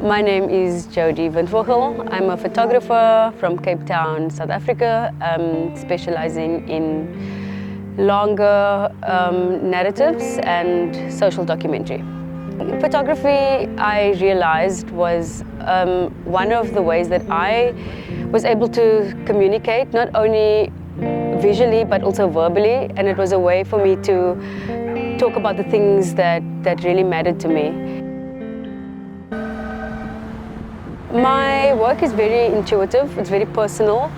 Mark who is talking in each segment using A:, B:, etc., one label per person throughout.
A: My name is Jodi Windvogel. I'm a photographer from Cape Town, South Africa, specializing in longer narratives and social documentary. Photography, I realized, was one of the ways that I was able to communicate, not only visually but also verbally, and it was a way for me to talk about the things that really mattered to me. My work is very intuitive, it's very personal.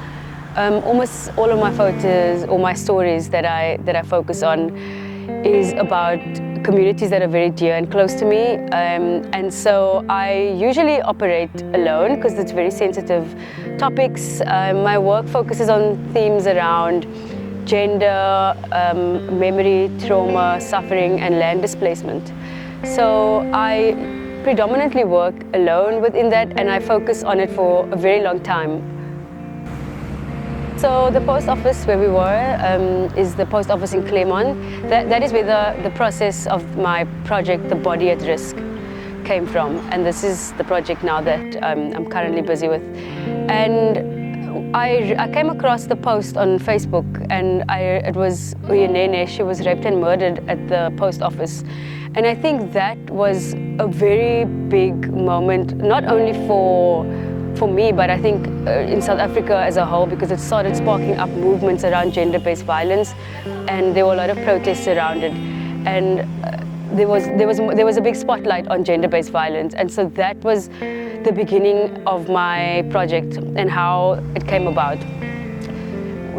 A: Almost all of my photos or my stories that I focus on is about communities that are very dear and close to me. And so I usually operate alone because it's very sensitive topics. My work focuses on themes around gender, memory, trauma, suffering, and land displacement. So I predominantly work alone within that, and I focus on it for a very long time. So the post office where we were is the post office in Claremont. That is where the process of my project, The Body at Risk, came from. And this is the project now that I'm currently busy with. And I came across the post on Facebook, and it was Uyinene. She was raped and murdered at the post office. And I think that was a very big moment, not only for me, but I think in South Africa as a whole, because it started sparking up movements around gender-based violence, and there were a lot of protests around it. And there was a big spotlight on gender-based violence, and so that was the beginning of my project and how it came about.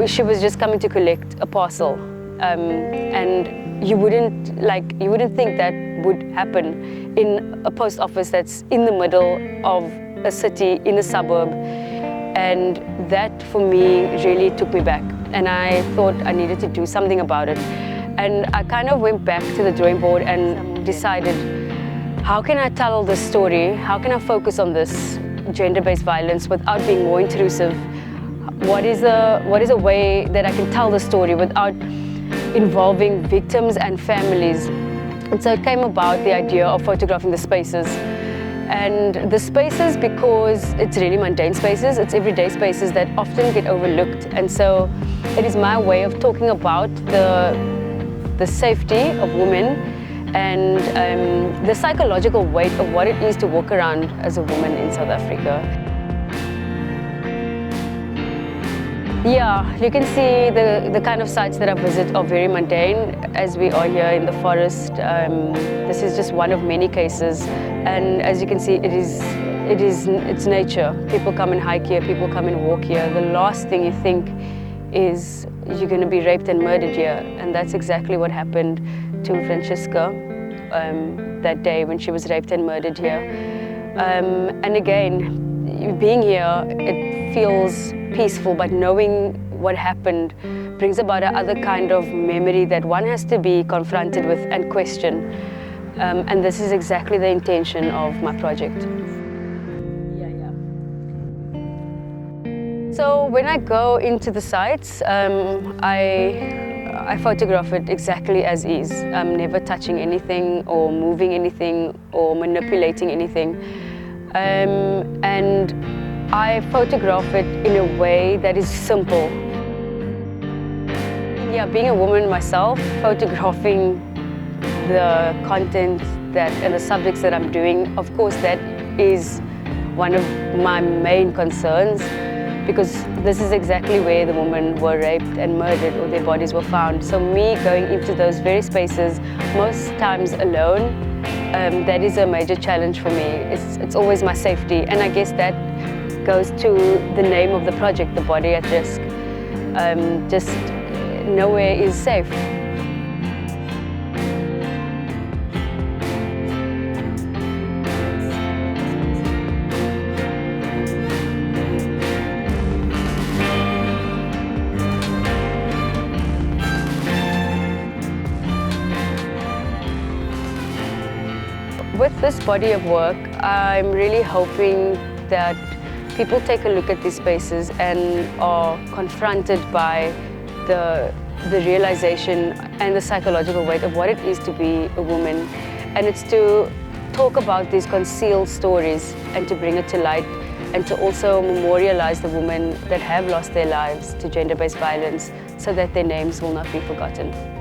A: She was just coming to collect a parcel, and you wouldn't think that would happen in a post office that's in the middle of a city, in a suburb. And that for me really took me back, and I thought I needed to do something about it. And I kind of went back to the drawing board and decided, how can I tell this story? How can I focus on this gender-based violence without being more intrusive? What is a way that I can tell the story without involving victims and families? And so it came about the idea of photographing the spaces. And the spaces, because it's really mundane spaces, it's everyday spaces that often get overlooked. And so it is my way of talking about the safety of women and the psychological weight of what it is to walk around as a woman in South Africa. Yeah, you can see the kind of sites that I visit are very mundane, as we are here in the forest. This is just one of many cases, and as you can see, it's nature. People come and hike here, people come and walk here. The last thing you think is you're going to be raped and murdered here, and that's exactly what happened to Francisca that day when she was raped and murdered here. And again, being here, it feels peaceful, but knowing what happened brings about another kind of memory that one has to be confronted with and question. And this is exactly the intention of my project. So when I go into the sites, I photograph it exactly as is. I'm never touching anything or moving anything or manipulating anything. And I photograph it in a way that is simple. Yeah, being a woman myself, photographing the content and the subjects that I'm doing, of course that is one of my main concerns, because this is exactly where the women were raped and murdered, or their bodies were found. So me going into those very spaces, most times alone, that is a major challenge for me. It's always my safety, and I guess that goes to the name of the project, The Body at Risk. Just nowhere is safe. With this body of work, I'm really hoping that people take a look at these spaces and are confronted by the realization and the psychological weight of what it is to be a woman. And it's to talk about these concealed stories and to bring it to light, and to also memorialize the women that have lost their lives to gender-based violence so that their names will not be forgotten.